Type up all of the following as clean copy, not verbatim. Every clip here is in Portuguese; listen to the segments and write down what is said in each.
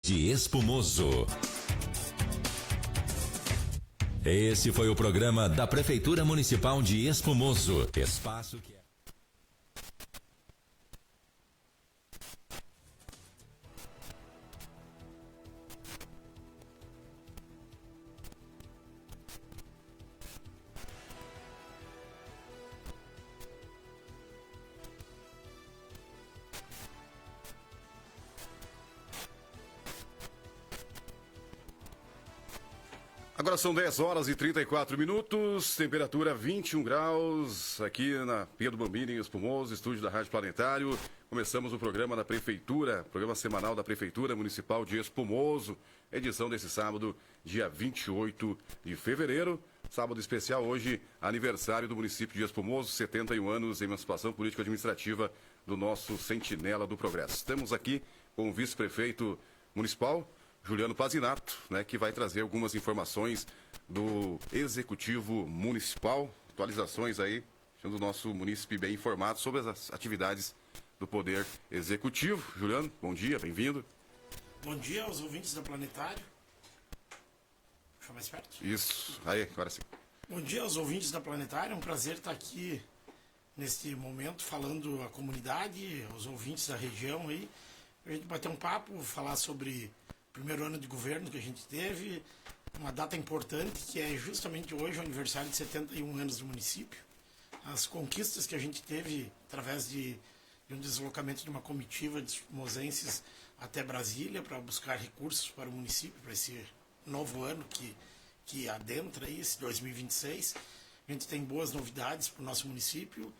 De Espumoso. Esse foi o programa da Prefeitura Municipal de Espumoso. Espaço que é... Agora são 10 horas e 34 minutos, temperatura 21 graus, aqui na Pedro Bambini, em Espumoso, estúdio da Rádio Planetário. Começamos o programa da Prefeitura, programa semanal da Prefeitura Municipal de Espumoso, edição desse sábado, dia 28 de fevereiro. Sábado especial hoje, aniversário do município de Espumoso, 71 anos de emancipação político-administrativa do nosso Sentinela do Progresso. Estamos aqui com o vice-prefeito municipal, Juliano Pazinato, né, que vai trazer algumas informações do Executivo Municipal, atualizações aí, deixando o nosso munícipe bem informado sobre as atividades do Poder Executivo. Juliano, bom dia, bem-vindo. Bom dia aos ouvintes da Planetário. Deixa eu mais perto. Isso, aí, agora sim. Bom dia aos ouvintes da Planetário, é um prazer estar aqui neste momento falando à comunidade, aos ouvintes da região aí, a gente bater um papo, falar sobre primeiro ano de governo que a gente teve, uma data importante que é justamente hoje o aniversário de 71 anos do município. As conquistas que a gente teve através de um deslocamento de uma comitiva de espumosenses até Brasília para buscar recursos para o município, para esse novo ano que adentra aí, esse 2026. A gente tem boas novidades para o nosso município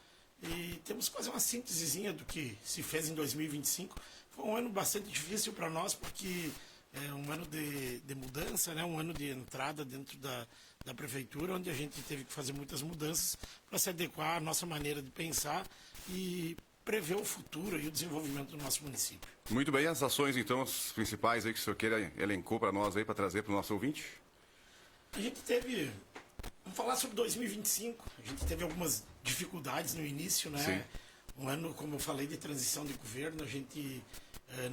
e temos que fazer uma síntesezinha do que se fez em 2025. Foi um ano bastante difícil para nós porque é um ano de mudança, né? Um ano de entrada dentro da prefeitura, onde a gente teve que fazer muitas mudanças para se adequar à nossa maneira de pensar e prever o futuro e o desenvolvimento do nosso município. Muito bem, as ações então, as principais aí que o senhor queira elencou para nós aí, para trazer para o nosso ouvinte? A gente teve, vamos falar sobre 2025, a gente teve algumas dificuldades no início, né? Sim. Um ano, como eu falei, de transição de governo, a gente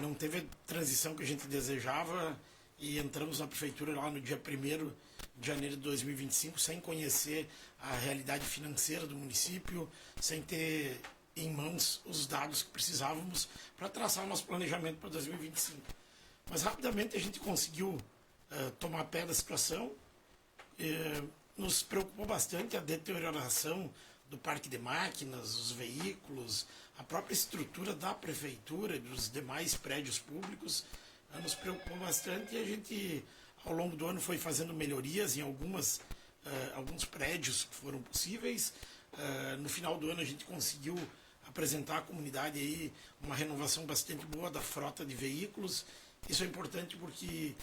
não teve a transição que a gente desejava e entramos na prefeitura lá no dia 1º de janeiro de 2025 sem conhecer a realidade financeira do município, sem ter em mãos os dados que precisávamos para traçar o nosso planejamento para 2025. Mas rapidamente a gente conseguiu tomar pé da situação, nos preocupou bastante a deterioração do parque de máquinas, os veículos, a própria estrutura da prefeitura e dos demais prédios públicos, nos preocupou bastante e a gente, ao longo do ano, foi fazendo melhorias em alguns prédios que foram possíveis. No final do ano, a gente conseguiu apresentar à comunidade aí uma renovação bastante boa da frota de veículos. Isso é importante porque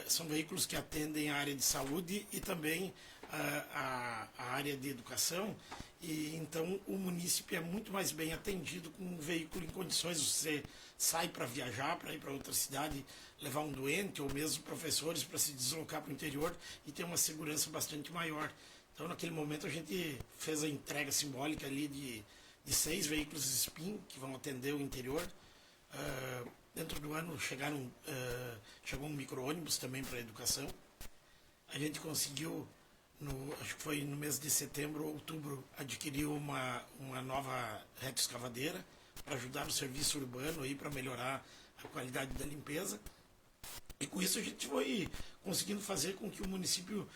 são veículos que atendem a área de saúde e também a área de educação, e então o município é muito mais bem atendido com um veículo em condições. Você sai para viajar, para ir para outra cidade, levar um doente ou mesmo professores para se deslocar para o interior e ter uma segurança bastante maior. Então naquele momento a gente fez a entrega simbólica ali de 6 veículos SPIN que vão atender o interior. Dentro do ano chegou um micro-ônibus também para a educação. A gente conseguiu, acho que foi no mês de setembro ou outubro, adquirir uma nova retroescavadeira para ajudar no serviço urbano aí, para melhorar a qualidade da limpeza. E com isso a gente foi conseguindo fazer com que o município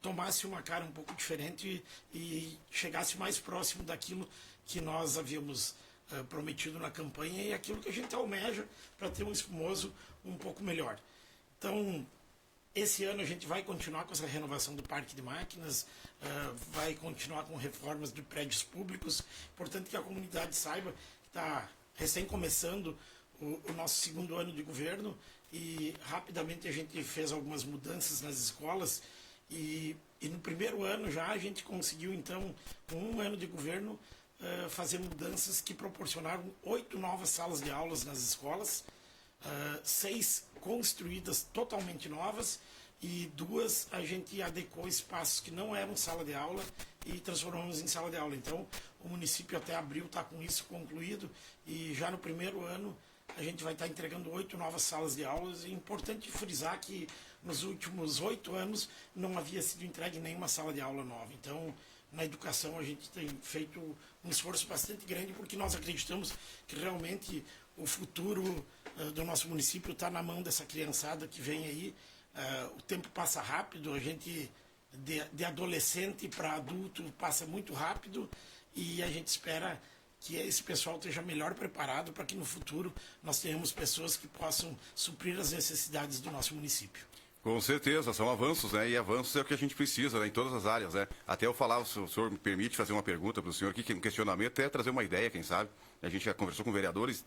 tomasse uma cara um pouco diferente e chegasse mais próximo daquilo que nós havíamos prometido na campanha e aquilo que a gente almeja para ter um Espumoso um pouco melhor. Então, esse ano a gente vai continuar com essa renovação do parque de máquinas, vai continuar com reformas de prédios públicos. Importante que a comunidade saiba que está recém começando o nosso segundo ano de governo e rapidamente a gente fez algumas mudanças nas escolas e no primeiro ano já a gente conseguiu, então, com um ano de governo, fazer mudanças que proporcionaram 8 novas salas de aulas nas escolas, 6 construídas totalmente novas e 2 a gente adequou espaços que não eram sala de aula e transformamos em sala de aula. Então o município até abril está com isso concluído e já no primeiro ano a gente vai estar entregando 8 novas salas de aulas. É importante frisar que nos últimos 8 anos não havia sido entregue nenhuma sala de aula nova. Então, na educação, a gente tem feito um esforço bastante grande, porque nós acreditamos que realmente o futuro do nosso município está na mão dessa criançada que vem aí. O tempo passa rápido, a gente de adolescente para adulto passa muito rápido, e a gente espera que esse pessoal esteja melhor preparado para que no futuro nós tenhamos pessoas que possam suprir as necessidades do nosso município. Com certeza, são avanços, né? E avanços é o que a gente precisa, né? Em todas as áreas, né? Até eu falar, se o senhor me permite fazer uma pergunta para o senhor aqui, um questionamento, até trazer uma ideia, quem sabe. A gente já conversou com vereadores,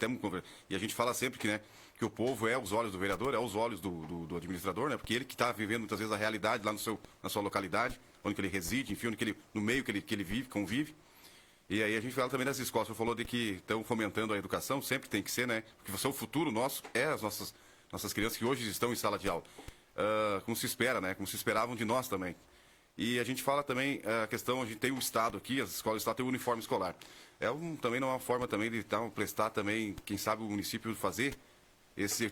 e a gente fala sempre que, né, que o povo é os olhos do vereador, é os olhos do administrador, né? Porque ele que está vivendo muitas vezes a realidade lá na sua localidade, onde que ele reside, enfim, no meio que ele vive, convive. E aí a gente fala também das escolas. Você falou de que estão fomentando a educação, sempre tem que ser, né? Porque você é o futuro nosso, as nossas crianças que hoje estão em sala de aula. Como se espera, né? Como se esperavam de nós também. E a gente fala também a questão, a gente tem o Estado aqui, as escolas do Estado têm o uniforme escolar. Também não é uma forma também de prestar também, quem sabe o município fazer.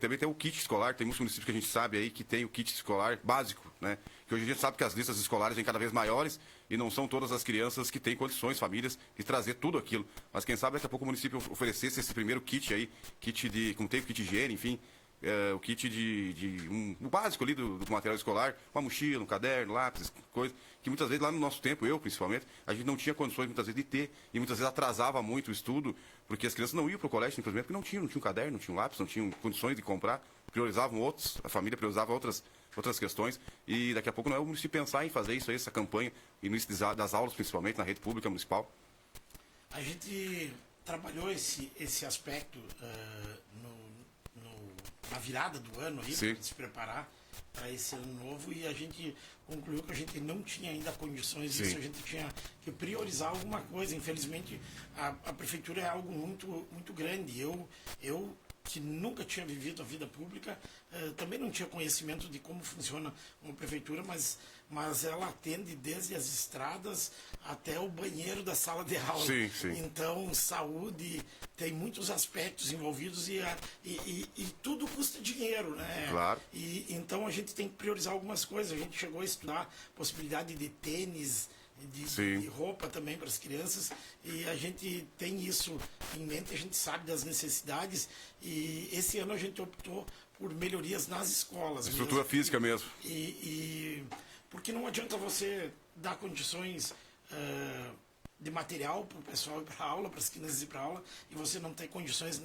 Também tem o kit escolar, tem muitos municípios que a gente sabe aí que tem o kit escolar básico, né? Que hoje a gente sabe que as listas escolares vêm cada vez maiores e não são todas as crianças que têm condições, famílias, de trazer tudo aquilo. Mas quem sabe daqui a pouco o município oferecesse esse primeiro kit aí, como tem o kit de higiene, enfim, o kit o básico ali do material escolar, uma mochila, um caderno, lápis, coisa, que muitas vezes lá no nosso tempo, eu principalmente, a gente não tinha condições muitas vezes de ter, e muitas vezes atrasava muito o estudo, porque as crianças não iam para o colégio simplesmente porque não tinham caderno, não tinham lápis, não tinham condições de comprar, priorizavam outros, a família priorizava outras questões, e daqui a pouco não é o município pensar em fazer isso aí, essa campanha, início das aulas principalmente, na rede pública municipal. A gente trabalhou esse aspecto na virada do ano aí, para se preparar para esse ano novo, e a gente concluiu que a gente não tinha ainda condições disso, a gente tinha que priorizar alguma coisa. Infelizmente, a prefeitura é algo muito, muito grande. Eu que nunca tinha vivido a vida pública, também não tinha conhecimento de como funciona uma prefeitura, mas ela atende desde as estradas até o banheiro da sala de aula. Sim, sim. Então, saúde tem muitos aspectos envolvidos e tudo custa dinheiro, né? Claro. Então a gente tem que priorizar algumas coisas. A gente chegou a estudar possibilidade de tênis, de roupa também para as crianças, e a gente tem isso em mente, a gente sabe das necessidades, e esse ano a gente optou por melhorias nas escolas. Estrutura física mesmo. Porque não adianta você dar condições de material para o pessoal ir para a aula, para as crianças ir para a aula, e você não ter condições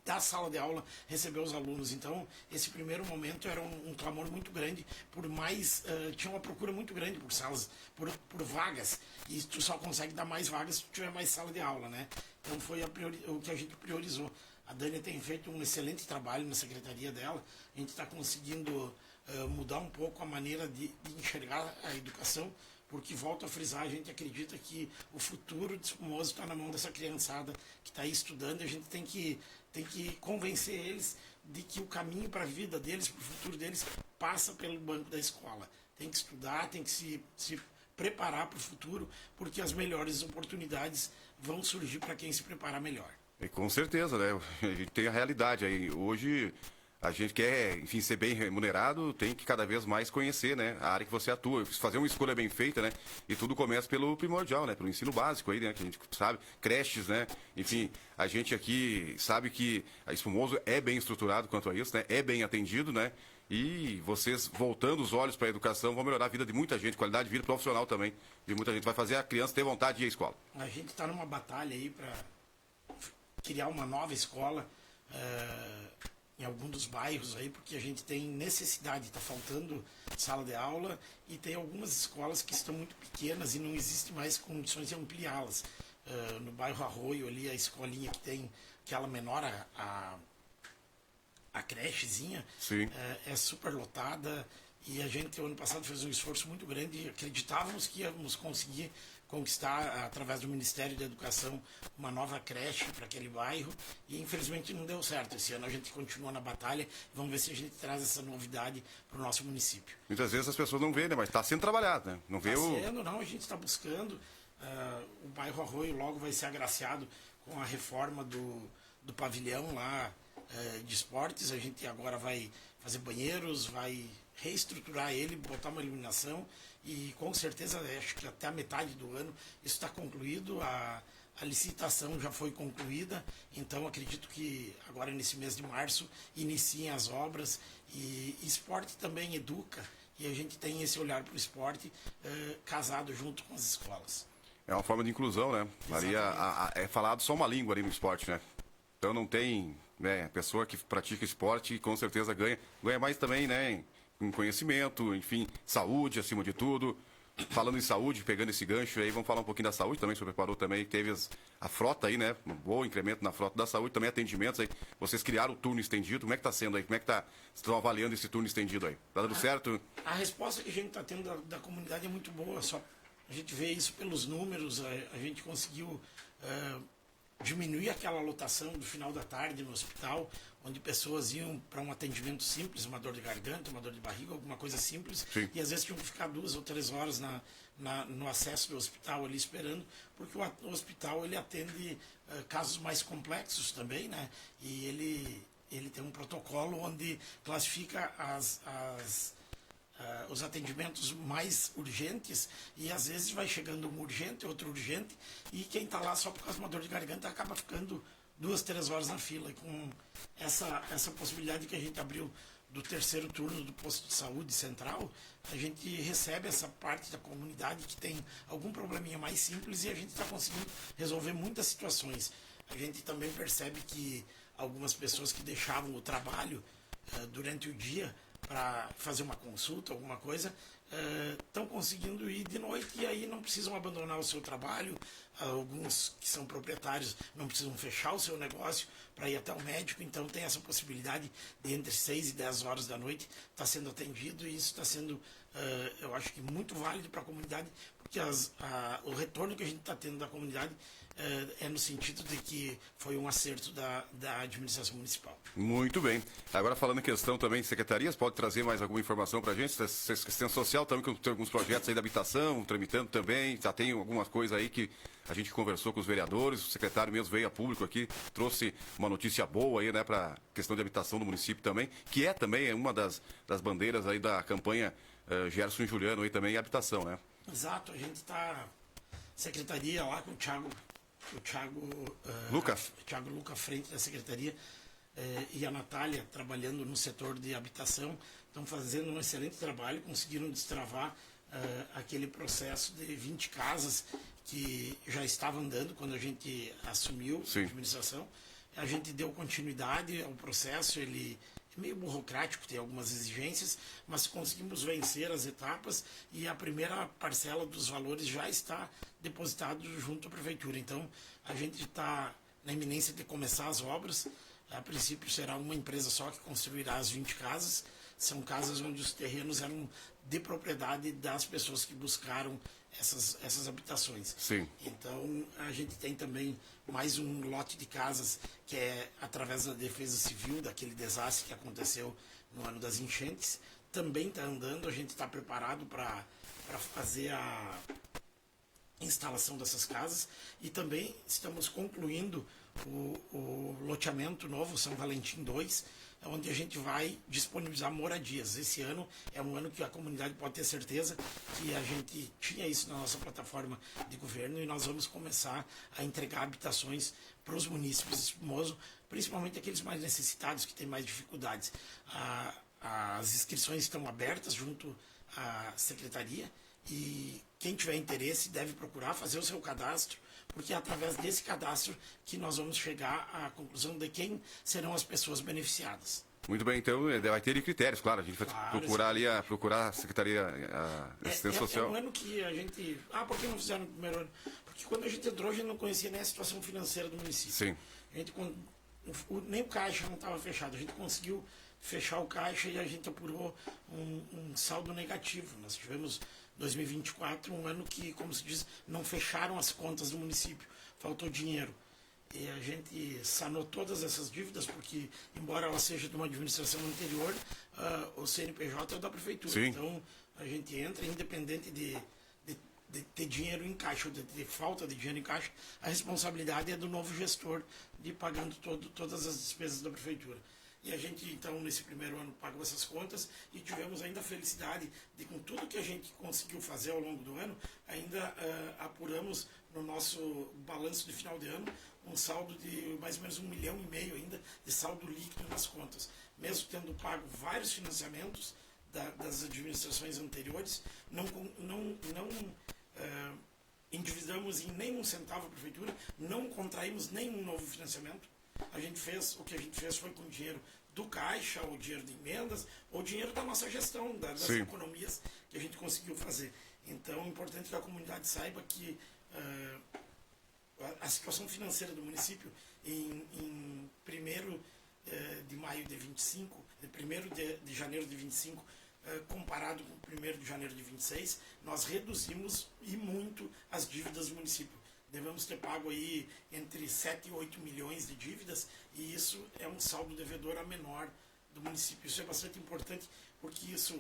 da sala de aula receber os alunos. Então, esse primeiro momento era um clamor muito grande por mais... tinha uma procura muito grande por salas, por vagas, e tu só consegue dar mais vagas se tu tiver mais sala de aula, né? Então, foi o que a gente priorizou. A Dani tem feito um excelente trabalho na secretaria dela. A gente está conseguindo mudar um pouco a maneira de enxergar a educação, porque, volto a frisar, a gente acredita que o futuro de Espumoso está na mão dessa criançada que está aí estudando, e a gente tem que convencer eles de que o caminho para a vida deles, para o futuro deles, passa pelo banco da escola. Tem que estudar, tem que se preparar para o futuro, porque as melhores oportunidades vão surgir para quem se preparar melhor. E com certeza, né? A gente tem a realidade aí. Hoje, a gente quer, enfim, ser bem remunerado, tem que cada vez mais conhecer, né, a área que você atua, fazer uma escolha bem feita, né, e tudo começa pelo primordial, né, pelo ensino básico aí, né, que a gente sabe, creches, né, enfim, a gente aqui sabe que a Espumoso é bem estruturado quanto a isso, né, é bem atendido, né, e vocês voltando os olhos para a educação vão melhorar a vida de muita gente, qualidade de vida profissional também, de muita gente, vai fazer a criança ter vontade de ir à escola. A gente está numa batalha aí para criar uma nova escola, em algum dos bairros aí, porque a gente tem necessidade, está faltando sala de aula, e tem algumas escolas que estão muito pequenas e não existe mais condições de ampliá-las. No bairro Arroio ali, a escolinha que tem aquela menor, a crechezinha, é super lotada, e a gente, o ano passado, fez um esforço muito grande, e acreditávamos que íamos conseguir conquistar, através do Ministério da Educação, uma nova creche para aquele bairro, e infelizmente não deu certo. Esse ano a gente continua na batalha, vamos ver se a gente traz essa novidade para o nosso município. Muitas vezes as pessoas não veem, né, mas está sendo trabalhado, né? Não vê a gente está buscando. O bairro Arroio logo vai ser agraciado com a reforma do pavilhão lá, de esportes. A gente agora vai fazer banheiros, vai reestruturar ele, botar uma iluminação e com certeza acho que até a metade do ano isso está concluído. A licitação já foi concluída, então acredito que agora nesse mês de março iniciem as obras. E esporte também educa, e a gente tem esse olhar para o esporte casado junto com as escolas. É uma forma de inclusão, né? Maria, é falado só uma língua ali no esporte, né? Então não tem, né, pessoa que pratica esporte e com certeza ganha mais também, né, em conhecimento, enfim, saúde acima de tudo. Falando em saúde, pegando esse gancho aí, vamos falar um pouquinho da saúde também. O senhor preparou também, teve a frota aí, né? Um bom incremento na frota da saúde, também atendimentos aí. Vocês criaram o turno estendido, como é que está sendo aí? Como é que vocês estão avaliando esse turno estendido aí? Tá dando certo? A resposta que a gente está tendo da comunidade é muito boa, só a gente vê isso pelos números. A gente conseguiu diminuir aquela lotação do final da tarde no hospital, onde pessoas iam para um atendimento simples, uma dor de garganta, uma dor de barriga, alguma coisa simples, Sim. e às vezes tinham que ficar 2 ou 3 horas no acesso do hospital ali esperando, porque o hospital ele atende casos mais complexos também, né? E ele tem um protocolo onde classifica os atendimentos mais urgentes, e às vezes vai chegando um urgente, outro urgente, e quem está lá só por causa de uma dor de garganta acaba ficando 2, 3 horas na fila. E com essa possibilidade que a gente abriu do terceiro turno do posto de saúde central, a gente recebe essa parte da comunidade que tem algum probleminha mais simples, e a gente está conseguindo resolver muitas situações. A gente também percebe que algumas pessoas que deixavam o trabalho durante o dia para fazer uma consulta, alguma coisa, estão conseguindo ir de noite, e aí não precisam abandonar o seu trabalho. Alguns que são proprietários não precisam fechar o seu negócio para ir até o médico, então tem essa possibilidade de entre 6 e 10 horas da noite estar sendo atendido, e isso está sendo, eu acho que muito válido para a comunidade, porque o retorno que a gente está tendo da comunidade é no sentido de que foi um acerto da administração municipal. Muito bem. Agora falando em questão também de secretarias, pode trazer mais alguma informação para a gente? Assistência social também, que tem alguns projetos aí da habitação, tramitando também, já tem alguma coisa aí que a gente conversou com os vereadores, o secretário mesmo veio a público aqui, trouxe uma notícia boa aí, né, para questão de habitação do município também, que é também uma das bandeiras aí da campanha Gerson e Juliano aí também, habitação, né? Exato, a gente está secretaria lá com o Thiago Luca à frente da secretaria, e a Natália trabalhando no setor de habitação, estão fazendo um excelente trabalho, conseguiram destravar aquele processo de 20 casas que já estava andando quando a gente assumiu Sim. a administração. A gente deu continuidade ao processo, ele é meio burocrático, tem algumas exigências, mas conseguimos vencer as etapas, e a primeira parcela dos valores já está depositado junto à prefeitura. Então, a gente está na iminência de começar as obras. A princípio será uma empresa só que construirá as 20 casas. São casas onde os terrenos eram de propriedade das pessoas que buscaram essas habitações. Sim. Então, a gente tem também mais um lote de casas que é através da Defesa Civil, daquele desastre que aconteceu no ano das enchentes. Também está andando, a gente está preparado para fazer a instalação dessas casas, e também estamos concluindo o loteamento novo São Valentim 2, onde a gente vai disponibilizar moradias. Esse ano é um ano que a comunidade pode ter certeza que a gente tinha isso na nossa plataforma de governo, e nós vamos começar a entregar habitações para os munícipes de Espumoso, principalmente aqueles mais necessitados, que têm mais dificuldades. As inscrições estão abertas junto à secretaria, e quem tiver interesse deve procurar fazer o seu cadastro, porque é através desse cadastro que nós vamos chegar à conclusão de quem serão as pessoas beneficiadas. Muito bem, então vai ter critérios, claro, a gente vai procurar ali, procurar a Secretaria a Assistência Social. É um ano que a gente... por que não fizeram no primeiro ano? Porque quando a gente entrou, a gente não conhecia nem a situação financeira do município. Sim. A gente, nem o caixa não estava fechado, a gente conseguiu fechar o caixa e a gente apurou um saldo negativo. Nós tivemos 2024, um ano que, como se diz, não fecharam as contas do município, faltou dinheiro. E a gente sanou todas essas dívidas, porque, embora ela seja de uma administração anterior, o CNPJ é da prefeitura. Sim. Então, a gente entra, independente de de ter dinheiro em caixa ou de ter falta de dinheiro em caixa, a responsabilidade é do novo gestor de ir pagando todas as despesas da prefeitura. E a gente, então, nesse primeiro ano, pagou essas contas e tivemos ainda a felicidade de, com tudo que a gente conseguiu fazer ao longo do ano, ainda apuramos no nosso balanço de final de ano um saldo de mais ou menos 1,5 milhão ainda de saldo líquido nas contas. Mesmo tendo pago vários financiamentos das administrações anteriores, não endividamos em nenhum centavo a prefeitura, não contraímos nenhum novo financiamento. O que a gente fez foi com dinheiro do caixa, ou dinheiro de emendas, ou dinheiro da nossa gestão, das economias que a gente conseguiu fazer. Então, é importante que a comunidade saiba que a situação financeira do município, em 1º de maio de 25, de 1º de janeiro de 25, comparado com o 1º de janeiro de 26, nós reduzimos e muito as dívidas do município. Devemos ter pago aí entre 7 e 8 milhões de dívidas, e isso é um saldo devedor a menor do município. Isso é bastante importante, porque isso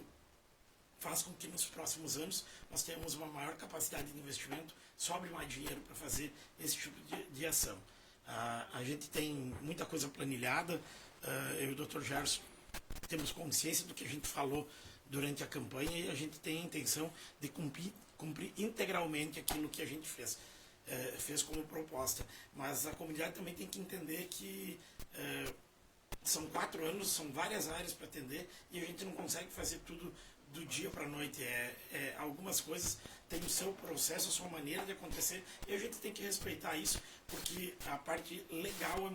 faz com que nos próximos anos nós tenhamos uma maior capacidade de investimento, sobre mais dinheiro para fazer esse tipo de ação. A gente tem muita coisa planilhada, eu e o Dr. Gerson temos consciência do que a gente falou durante a campanha, e a gente tem a intenção de cumprir integralmente aquilo que a gente fez como proposta. Mas a comunidade também tem que entender que são 4 anos, são várias áreas para atender, e a gente não consegue fazer tudo do dia para a noite. Algumas coisas têm o seu processo, a sua maneira de acontecer, e a gente tem que respeitar isso, porque a parte legal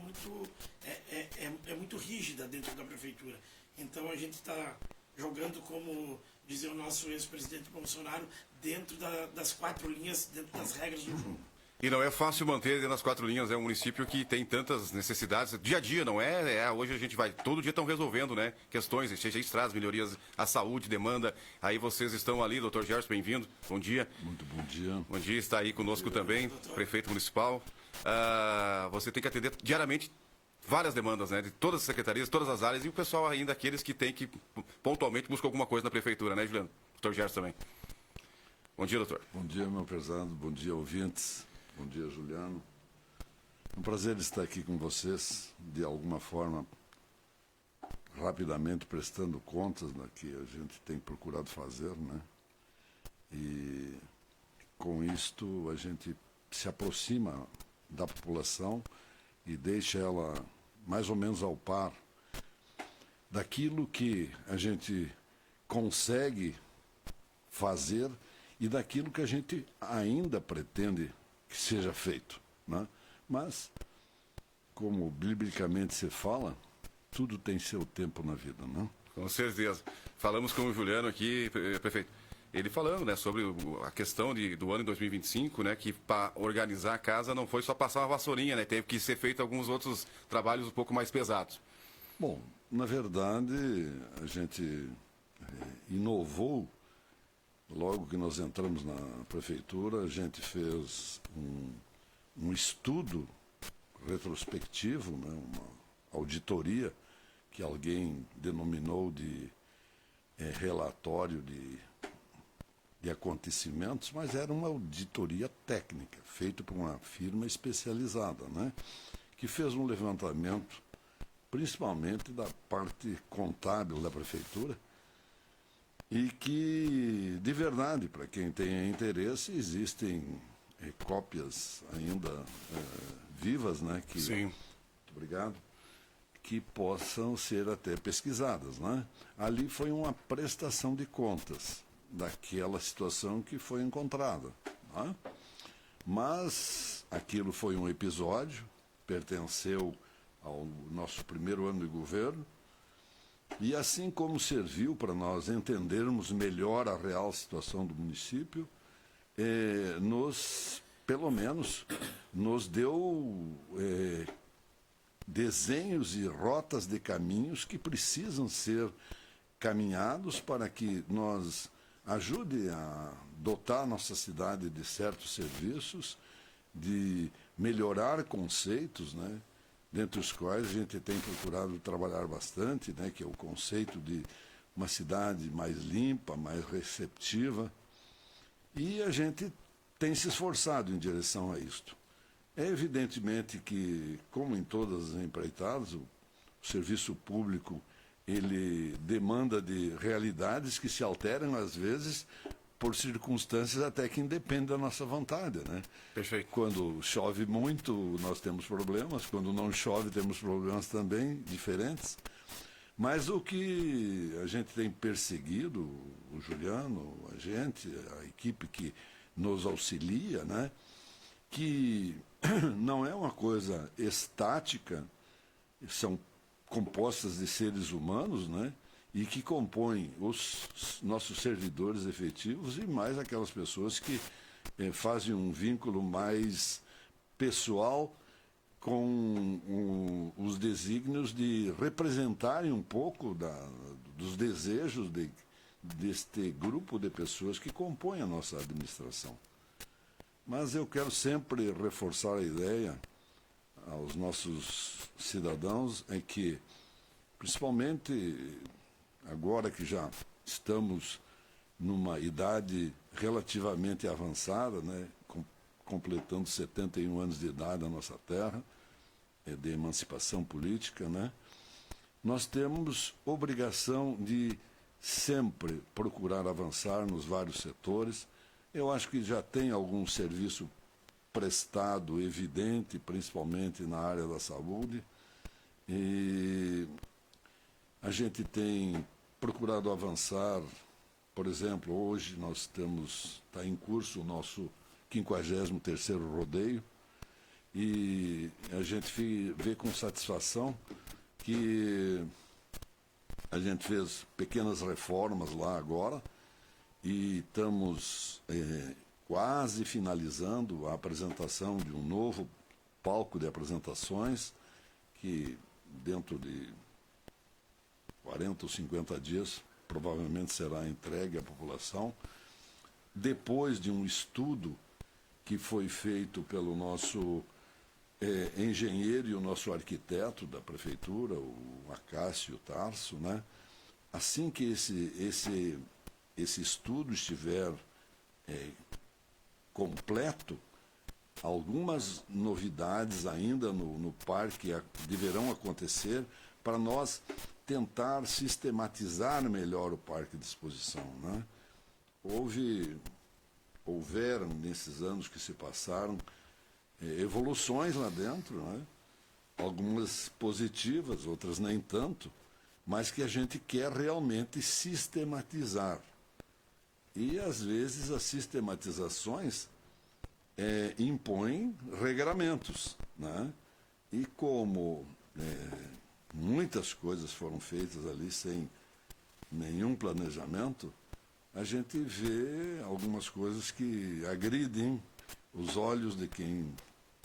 é muito rígida dentro da prefeitura. Então a gente está jogando, como dizia o nosso ex-presidente Bolsonaro, dentro das 4 linhas, dentro das regras do jogo. E não é fácil manter dentro das 4 linhas, é um município que tem tantas necessidades, dia a dia, não é? Hoje a gente vai, todo dia estão resolvendo, né? Questões, estradas, melhorias, a saúde, demanda. Aí vocês estão ali, doutor Gerson, bem-vindo, bom dia. Muito bom dia. Bom dia, está aí conosco também, prefeito municipal. Você tem que atender diariamente várias demandas, né? De todas as secretarias, todas as áreas, e o pessoal ainda, aqueles que tem que pontualmente buscar alguma coisa na prefeitura, né, Juliano? Doutor Gerson também. Bom dia, doutor. Bom dia, meu prezado, bom dia, ouvintes. Bom dia, Juliano. É um prazer estar aqui com vocês, de alguma forma, rapidamente prestando contas do que a gente tem procurado fazer, né? E com isto a gente se aproxima da população e deixa ela mais ou menos ao par daquilo que a gente consegue fazer e daquilo que a gente ainda pretende que seja feito, né? Mas, como biblicamente se fala, tudo tem seu tempo na vida, né? Com certeza. Falamos com o Juliano aqui, prefeito. Ele falando, né, sobre a questão do ano de 2025, né, que para organizar a casa não foi só passar uma vassourinha, né, teve que ser feito alguns outros trabalhos um pouco mais pesados. Bom, na verdade, a gente inovou. Logo que nós entramos na prefeitura, a gente fez um estudo retrospectivo, né, uma auditoria que alguém denominou de relatório de acontecimentos, mas era uma auditoria técnica, feita por uma firma especializada, né, que fez um levantamento, principalmente da parte contábil da prefeitura, e que, de verdade, para quem tenha interesse, existem cópias ainda vivas, né? Que, sim. Muito obrigado. Que possam ser até pesquisadas, né? Ali foi uma prestação de contas daquela situação que foi encontrada, né? Mas aquilo foi um episódio, pertenceu ao nosso primeiro ano de governo, e assim como serviu para nós entendermos melhor a real situação do município, pelo menos, nos deu desenhos e rotas de caminhos que precisam ser caminhados para que nós ajude a dotar nossa cidade de certos serviços, de melhorar conceitos, né? Dentre os quais a gente tem procurado trabalhar bastante, né, que é o conceito de uma cidade mais limpa, mais receptiva. E a gente tem se esforçado em direção a isto. É evidentemente que, como em todas as empreitadas, o serviço público ele demanda de realidades que se alteram, às vezes, por circunstâncias até que independem da nossa vontade, né? Perfeito. Quando chove muito, nós temos problemas. Quando não chove, temos problemas também diferentes. Mas o que a gente tem perseguido, o Juliano, a gente, a equipe que nos auxilia, né? Que não é uma coisa estática, são compostas de seres humanos, né? E que compõem os nossos servidores efetivos e mais aquelas pessoas que fazem um vínculo mais pessoal com os desígnios de representarem um pouco dos desejos deste grupo de pessoas que compõem a nossa administração. Mas eu quero sempre reforçar a ideia aos nossos cidadãos é que, principalmente agora que já estamos numa idade relativamente avançada, né, completando 71 anos de idade na nossa terra, de emancipação política, né, nós temos obrigação de sempre procurar avançar nos vários setores. Eu acho que já tem algum serviço prestado evidente, principalmente na área da saúde, e a gente tem procurado avançar. Por exemplo, hoje nós está em curso o nosso 53º rodeio, e a gente vê com satisfação que a gente fez pequenas reformas lá agora, e estamos quase finalizando a apresentação de um novo palco de apresentações, que dentro de 40 ou 50 dias provavelmente será entregue à população, depois de um estudo que foi feito pelo nosso engenheiro e o nosso arquiteto da prefeitura, o Acácio Tarso, né? Assim que esse estudo estiver completo, algumas novidades ainda no parque deverão acontecer para nós tentar sistematizar melhor o parque de exposição, né? Houveram, nesses anos que se passaram, evoluções lá dentro, né? Algumas positivas, outras nem tanto, mas que a gente quer realmente sistematizar. E, às vezes, as sistematizações impõem regramentos, né? E como muitas coisas foram feitas ali sem nenhum planejamento, a gente vê algumas coisas que agridem os olhos de quem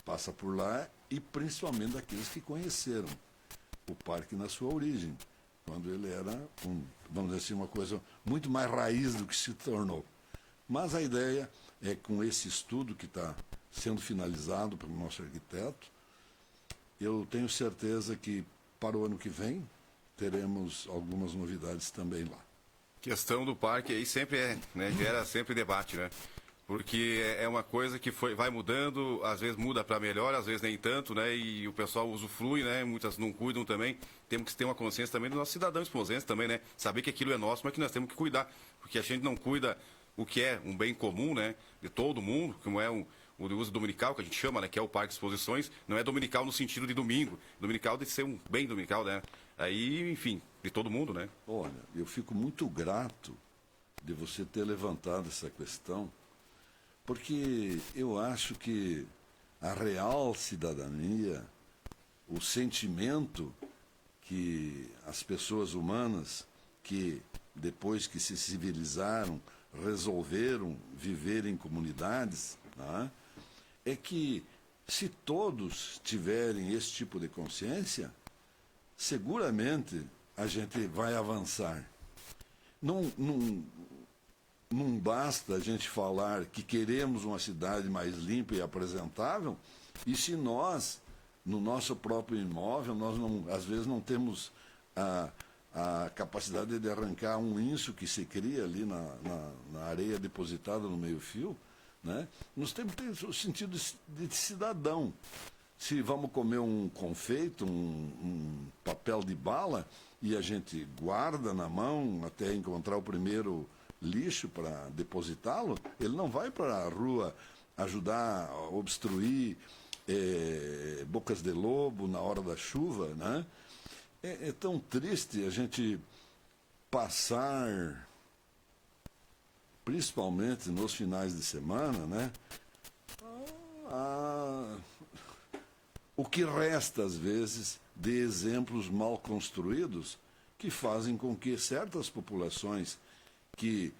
passa por lá e principalmente daqueles que conheceram o parque na sua origem, quando ele era, vamos dizer assim, uma coisa muito mais raiz do que se tornou. Mas a ideia é, com esse estudo que está sendo finalizado pelo nosso arquiteto, eu tenho certeza que para o ano que vem teremos algumas novidades também lá. Questão do parque aí sempre né, gera sempre debate, né? Porque é uma coisa que vai mudando, às vezes muda para melhor, às vezes nem tanto, né? E o pessoal usufrui, né? Muitas não cuidam também. Temos que ter uma consciência também do nosso cidadão esposense também, né? Saber que aquilo é nosso, mas que nós temos que cuidar. Porque a gente não cuida o que é um bem comum, né? De todo mundo, como é o uso dominical, que a gente chama, né? Que é o parque de exposições. Não é dominical no sentido de domingo. Dominical de ser um bem dominical, né? Aí, enfim, de todo mundo, né? Olha, eu fico muito grato de você ter levantado essa questão, porque eu acho que a real cidadania, o sentimento que as pessoas humanas, que depois que se civilizaram, resolveram viver em comunidades, né, é que se todos tiverem esse tipo de consciência, seguramente a gente vai avançar. Não basta a gente falar que queremos uma cidade mais limpa e apresentável, e se nós, no nosso próprio imóvel, nós às vezes não temos a capacidade de arrancar um inso que se cria ali na areia depositada no meio-fio, né? Nós temos que ter o sentido de cidadão. Se vamos comer um confeito, um papel de bala, e a gente guarda na mão até encontrar o primeiro lixo para depositá-lo, ele não vai para a rua ajudar a obstruir bocas de lobo na hora da chuva, né? É tão triste a gente passar, principalmente nos finais de semana, né? O que resta, às vezes, de exemplos mal construídos que fazem com que certas populações que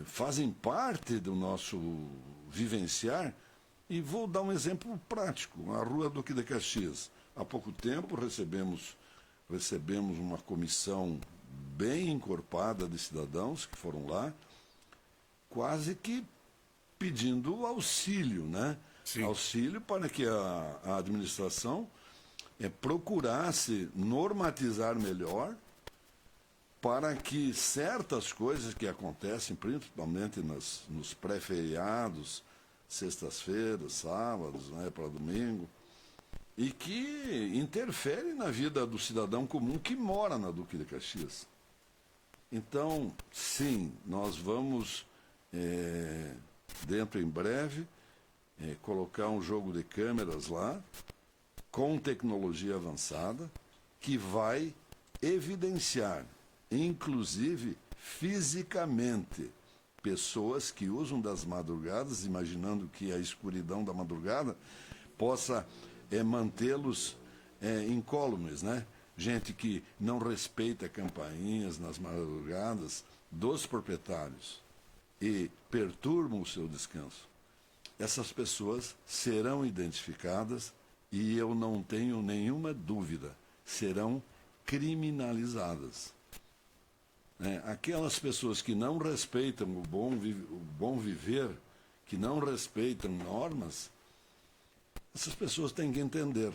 fazem parte do nosso vivenciar, e vou dar um exemplo prático, a Rua Duque de Caxias. Há pouco tempo recebemos uma comissão bem encorpada de cidadãos que foram lá, quase que pedindo auxílio, né? Sim. Auxílio para que a administração procurasse normatizar melhor, para que certas coisas que acontecem, principalmente nos pré-feriados, sextas-feiras, sábados, né, para domingo, e que interferem na vida do cidadão comum que mora na Duque de Caxias. Então, sim, nós vamos, dentro em breve, colocar um jogo de câmeras lá, com tecnologia avançada, que vai evidenciar, inclusive fisicamente, pessoas que usam das madrugadas, imaginando que a escuridão da madrugada possa mantê-los incólumes, né? Gente que não respeita campainhas nas madrugadas dos proprietários e perturbam o seu descanso. Essas pessoas serão identificadas e eu não tenho nenhuma dúvida, serão criminalizadas. Aquelas pessoas que não respeitam o bom viver, que não respeitam normas, essas pessoas têm que entender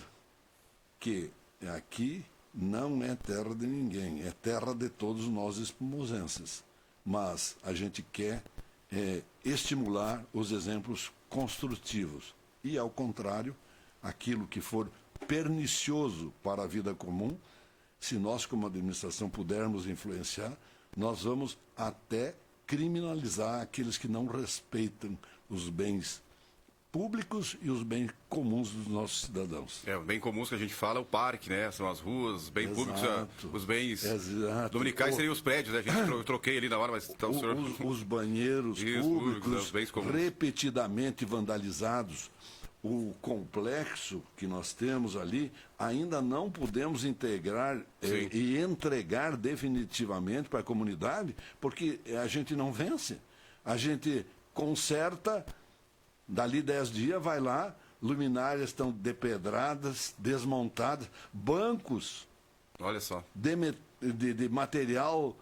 que aqui não é terra de ninguém, é terra de todos nós espumosenses. Mas a gente quer estimular os exemplos construtivos e, ao contrário, aquilo que for pernicioso para a vida comum, se nós, como administração, pudermos influenciar, nós vamos até criminalizar aqueles que não respeitam os bens públicos e os bens comuns dos nossos cidadãos. Os bens comuns que a gente fala é o parque, né? São as ruas, os bens públicos, os bens dominicais seriam os prédios, né? A gente eu troquei ali na hora, mas tá o senhor... Os banheiros públicos, os bens comuns, repetidamente vandalizados. O complexo que nós temos ali, ainda não podemos integrar e entregar definitivamente para a comunidade, porque a gente não vence. A gente conserta, dali 10 dias vai lá, luminárias estão depedradas, desmontadas, bancos, olha só, de material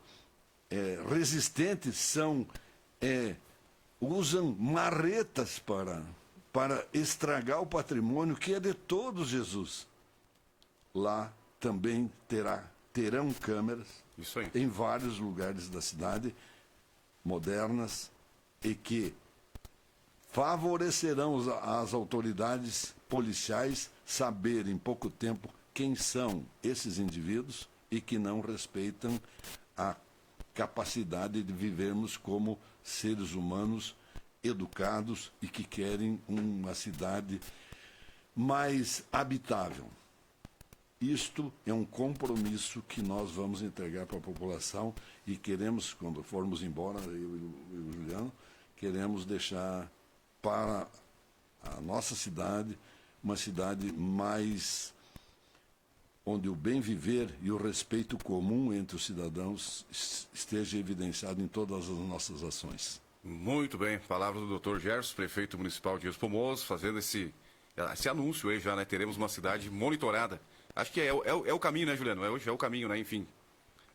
resistente usam marretas para estragar o patrimônio que é de todos, Jesus. Lá também terão câmeras isso aí, em vários lugares da cidade, modernas, e que favorecerão as autoridades policiais saber em pouco tempo quem são esses indivíduos e que não respeitam a capacidade de vivermos como seres humanos educados e que querem uma cidade mais habitável. Isto é um compromisso que nós vamos entregar para a população e queremos, quando formos embora, eu e o Juliano, queremos deixar para a nossa cidade uma cidade mais onde o bem viver e o respeito comum entre os cidadãos esteja evidenciado em todas as nossas ações. Muito bem, palavras do Dr. Gerson, prefeito municipal de Espumoso, fazendo esse anúncio aí já, né? Teremos uma cidade monitorada. Acho que é o caminho, né, Juliano? Hoje é o caminho, né? Enfim,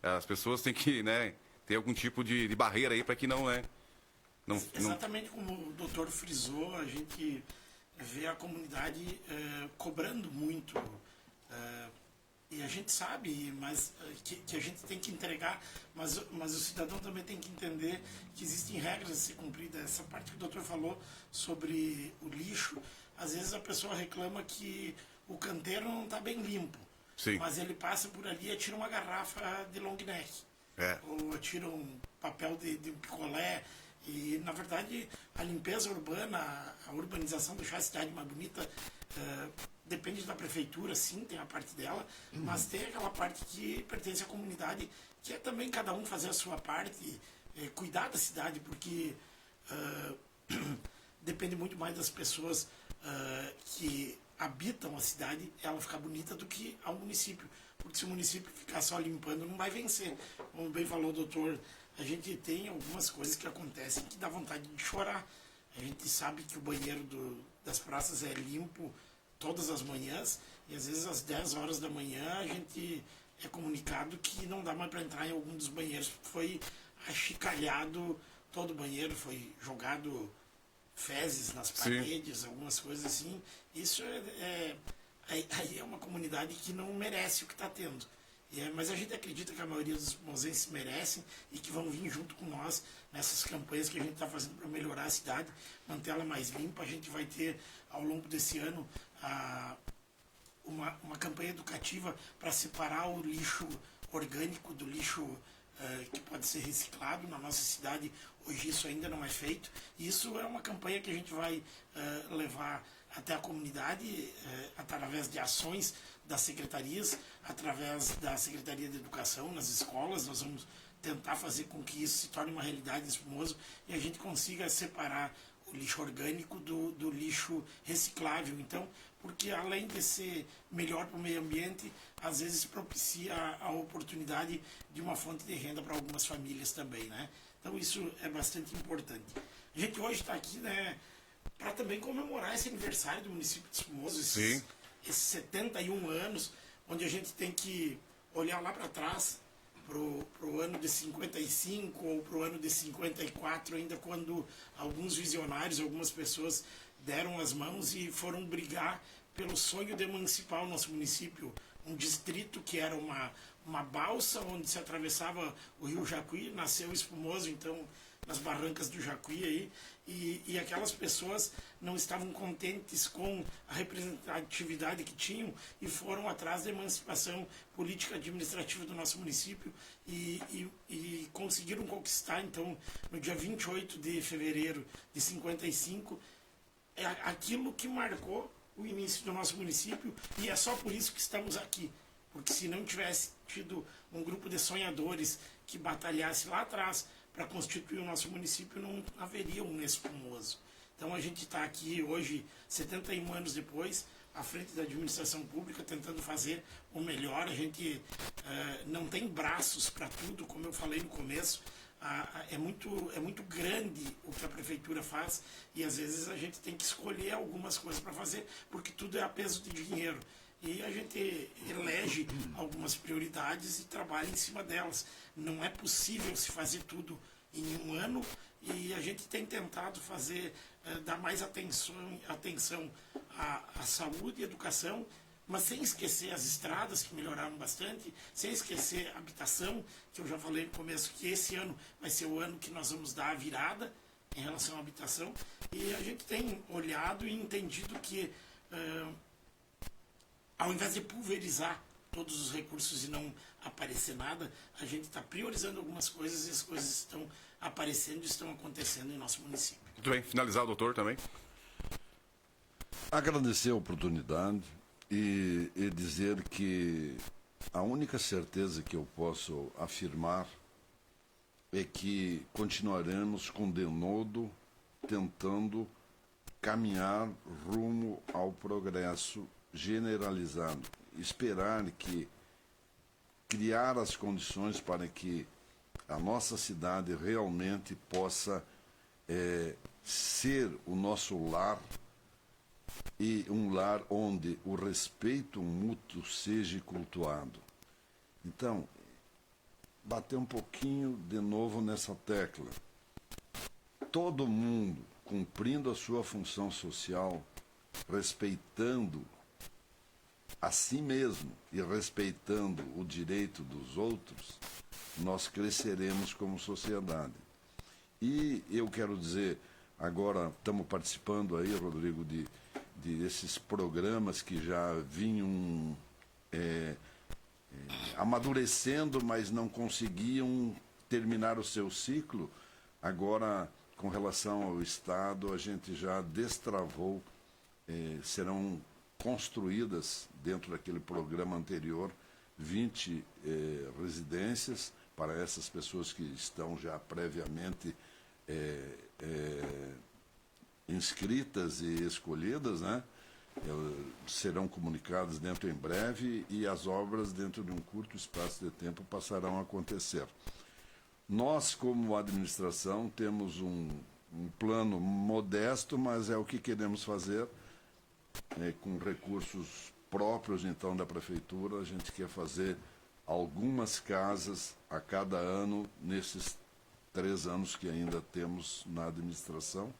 as pessoas têm que, né, ter algum tipo de barreira aí para que não, né? Exatamente como o doutor frisou, a gente vê a comunidade cobrando muito E a gente sabe, mas que a gente tem que entregar, mas o cidadão também tem que entender que existem regras a ser cumpridas. Essa parte que o doutor falou sobre o lixo, às vezes a pessoa reclama que o canteiro não está bem limpo. Sim. Mas ele passa por ali e atira uma garrafa de long neck. Ou atira um papel de um picolé. E, na verdade, a limpeza urbana, a urbanização, deixar a cidade mais bonita, depende da prefeitura, sim, tem a parte dela, mas tem aquela parte que pertence à comunidade, que é também cada um fazer a sua parte, cuidar da cidade, porque depende muito mais das pessoas que habitam a cidade, ela ficar bonita do que ao município. Porque se o município ficar só limpando, não vai vencer. Como bem falou o doutor, a gente tem algumas coisas que acontecem que dá vontade de chorar. A gente sabe que o banheiro das praças é limpo todas as manhãs, e às vezes às 10 horas da manhã a gente é comunicado que não dá mais para entrar em algum dos banheiros. Foi achicalhado todo o banheiro, foi jogado fezes nas paredes, algumas coisas assim. Isso aí é uma comunidade que não merece o que está tendo. Mas a gente acredita que a maioria dos mozenses merecem e que vão vir junto com nós nessas campanhas que a gente está fazendo para melhorar a cidade, manter ela mais limpa. A gente vai ter, ao longo desse ano, uma campanha educativa para separar o lixo orgânico do lixo que pode ser reciclado na nossa cidade. Hoje isso ainda não é feito. Isso é uma campanha que a gente vai levar até a comunidade através de ações das secretarias, através da Secretaria de Educação nas escolas. Nós vamos tentar fazer com que isso se torne uma realidade em Espumoso e a gente consiga separar o lixo orgânico do lixo reciclável. Então, porque além de ser melhor para o meio ambiente, às vezes propicia a oportunidade de uma fonte de renda para algumas famílias também, né? Então isso é bastante importante. A gente hoje está aqui, né, para também comemorar esse aniversário do município de Espumoso, esses 71 anos, onde a gente tem que olhar lá para trás, pro ano de 55 ou pro ano de 54, ainda quando alguns visionários, algumas pessoas deram as mãos e foram brigar pelo sonho de emancipar o nosso município, um distrito que era uma balsa onde se atravessava o rio Jacuí, nasceu Espumoso, então, nas barrancas do Jacuí aí, e aquelas pessoas não estavam contentes com a representatividade que tinham e foram atrás da emancipação política administrativa do nosso município e conseguiram conquistar, então, no dia 28 de fevereiro de 55, aquilo que marcou o início do nosso município, e é só por isso que estamos aqui, porque se não tivesse tido um grupo de sonhadores que batalhasse lá atrás para constituir o nosso município, não haveria um Espumoso. Então a gente está aqui hoje, 71 anos depois, à frente da administração pública, tentando fazer o melhor. A gente não tem braços para tudo, como eu falei no começo. É muito grande o que a prefeitura faz e às vezes a gente tem que escolher algumas coisas para fazer, porque tudo é a peso de dinheiro. E a gente elege algumas prioridades e trabalha em cima delas. Não é possível se fazer tudo em um ano e a gente tem tentado fazer, dar mais atenção à saúde e educação, mas sem esquecer as estradas, que melhoraram bastante, sem esquecer a habitação, que eu já falei no começo, que esse ano vai ser o ano que nós vamos dar a virada em relação à habitação. E a gente tem olhado e entendido que, ao invés de pulverizar todos os recursos e não aparecer nada, a gente está priorizando algumas coisas e as coisas estão aparecendo e estão acontecendo em nosso município. Muito bem, finalizar o doutor também. Agradecer a oportunidade e dizer que a única certeza que eu posso afirmar é que continuaremos com denodo tentando caminhar rumo ao progresso generalizado. Esperar que criar as condições para que a nossa cidade realmente possa ser o nosso lar, e um lar onde o respeito mútuo seja cultuado. Então, bater um pouquinho de novo nessa tecla. Todo mundo cumprindo a sua função social, respeitando a si mesmo e respeitando o direito dos outros, nós cresceremos como sociedade. E eu quero dizer, agora estamos participando aí, Rodrigo, de esses programas que já vinham amadurecendo, mas não conseguiam terminar o seu ciclo. Agora, com relação ao Estado, a gente já destravou, serão construídas dentro daquele programa anterior 20 residências para essas pessoas que estão já previamente inscritas e escolhidas, né? Serão comunicadas dentro em breve e as obras dentro de um curto espaço de tempo passarão a acontecer. Nós, como administração, temos um plano modesto, mas é o que queremos fazer com recursos próprios, então, da Prefeitura. A gente quer fazer algumas casas a cada ano, nesses 3 anos que ainda temos na administração,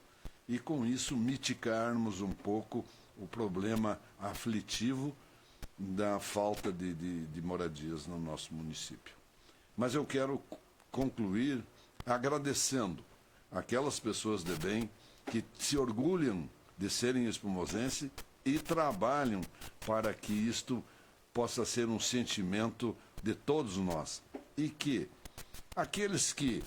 e com isso mitigarmos um pouco o problema aflitivo da falta de moradias no nosso município. Mas eu quero concluir agradecendo aquelas pessoas de bem que se orgulham de serem espumosense e trabalham para que isto possa ser um sentimento de todos nós. E que aqueles que,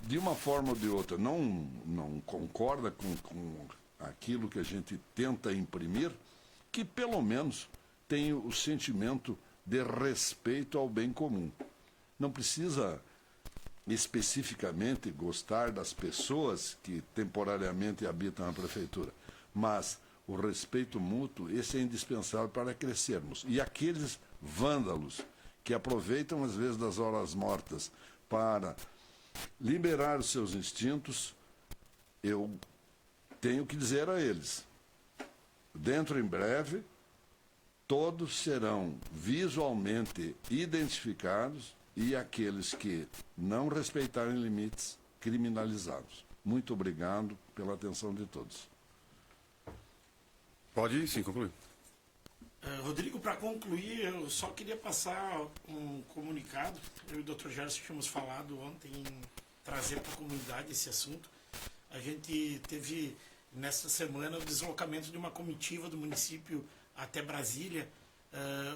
de uma forma ou de outra, não concordam com aquilo que a gente tenta imprimir, que pelo menos tenham o sentimento de respeito ao bem comum. Não precisa especificamente gostar das pessoas que temporariamente habitam a prefeitura, mas o respeito mútuo, esse é indispensável para crescermos. E aqueles vândalos que aproveitam às vezes das horas mortas para liberar os seus instintos, eu tenho que dizer a eles, dentro em breve, todos serão visualmente identificados e aqueles que não respeitarem limites, criminalizados. Muito obrigado pela atenção de todos. Pode sim concluir. Rodrigo, para concluir, eu só queria passar um comunicado. Eu e o Dr. Gerson tínhamos falado ontem em trazer para a comunidade esse assunto. A gente teve, nesta semana, o deslocamento de uma comitiva do município até Brasília,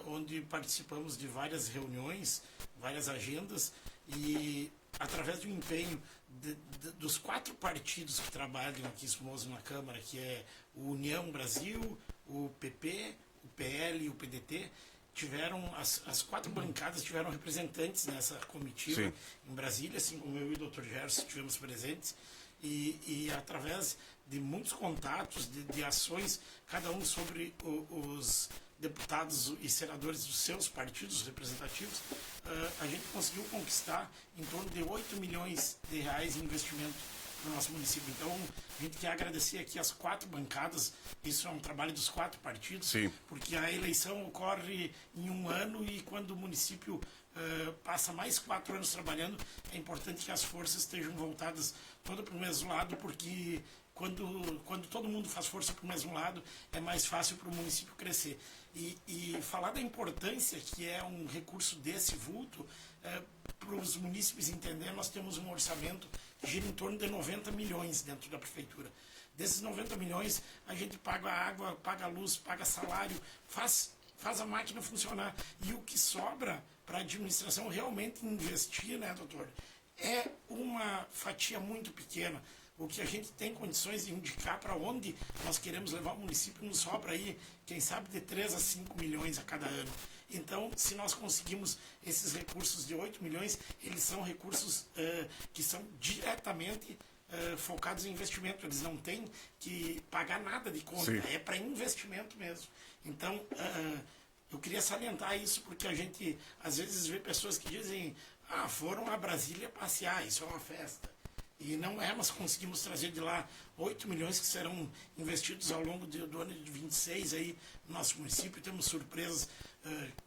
onde participamos de várias reuniões, várias agendas, e através do empenho dos 4 partidos que trabalham aqui em Espumoso na Câmara, que é o União Brasil, o PP, o PL e o PDT, tiveram, as 4 bancadas tiveram representantes nessa comitiva. Sim. Em Brasília, assim como eu e o Dr. Gerson estivemos presentes, e através de muitos contatos, de ações, cada um sobre os deputados e senadores dos seus partidos representativos, a gente conseguiu conquistar em torno de 8 milhões de reais em investimento no nosso município. Então, a gente quer agradecer aqui as 4 bancadas, isso é um trabalho dos 4 partidos. Sim. Porque a eleição ocorre em um ano e quando o município passa mais 4 anos trabalhando, é importante que as forças estejam voltadas todas para o mesmo lado, porque quando todo mundo faz força para o mesmo lado, é mais fácil para o município crescer. E falar da importância que é um recurso desse vulto, para os munícipes entenderem, nós temos um orçamento que gira em torno de 90 milhões dentro da prefeitura. Desses 90 milhões, a gente paga a água, paga a luz, paga salário, faz a máquina funcionar. E o que sobra para a administração realmente investir, né, doutor, é uma fatia muito pequena. O que a gente tem condições de indicar para onde nós queremos levar o município nos sobra aí, quem sabe, de 3 a 5 milhões a cada ano. Então, se nós conseguimos esses recursos de 8 milhões, eles são recursos que são diretamente focados em investimento. Eles não têm que pagar nada de conta, é para investimento mesmo. Então, eu queria salientar isso, porque a gente às vezes vê pessoas que dizem, foram a Brasília passear, isso é uma festa. E não é, nós conseguimos trazer de lá 8 milhões que serão investidos ao longo do ano de 26 aí no nosso município. Temos surpresas,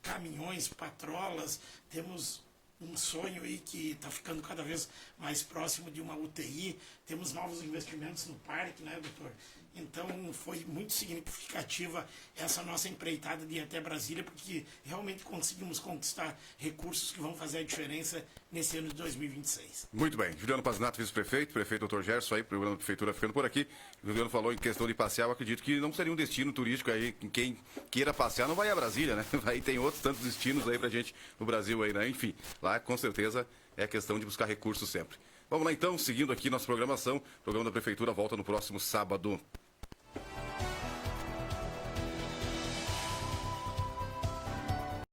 caminhões, patrolas, temos um sonho aí que está ficando cada vez mais próximo de uma UTI. Temos novos investimentos no parque, né, doutor? Então foi muito significativa essa nossa empreitada de ir até Brasília, porque realmente conseguimos conquistar recursos que vão fazer a diferença nesse ano de 2026. Muito bem. Juliano Pazinato, vice-prefeito, prefeito Dr. Gerson, aí, programa da Prefeitura ficando por aqui. O Juliano falou em questão de passear, eu acredito que não seria um destino turístico aí. Quem queira passear não vai a Brasília, né? Aí tem outros tantos destinos aí pra gente no Brasil aí, né? Enfim, lá com certeza é questão de buscar recursos sempre. Vamos lá então, seguindo aqui nossa programação. O programa da Prefeitura volta no próximo sábado.